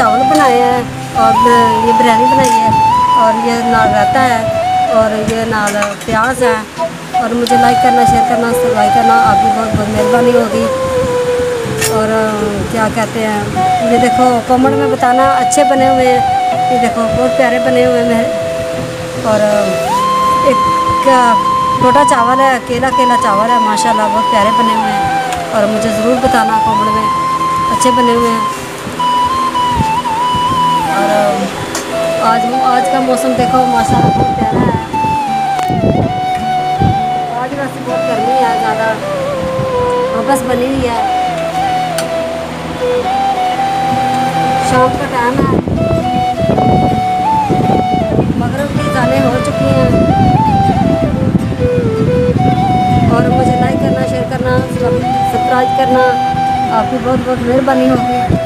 चावल बनाए हैं और ये बिरयानी बनाई है और ये नाल रायता है और ये नाल प्याज है। और मुझे लाइक करना, शेयर करना, सब्सक्राइब करना, आपकी बहुत बहुत मेहरबानी होगी। और क्या कहते हैं, ये देखो कमेंट में बताना अच्छे बने हुए हैं। ये देखो बहुत प्यारे बने हुए हैं। और एक छोटा चावल है, अकेला चावल है, माशाल्लाह बहुत प्यारे बने हुए हैं। और मुझे ज़रूर बताना कमेंट में अच्छे बने हुए हैं। और आज का मौसम देखो माशाल्लाह बहुत प्यारा है। आज वैसे बहुत गर्मी है, ज़्यादा बस बनी हुई है। शाम का टाइम है, मगरिब की अज़ानें हो चुकी हैं। और मुझे लाइक करना, शेयर करना, सब्सक्राइब करना, आपकी बहुत बहुत मेहरबानी होगी।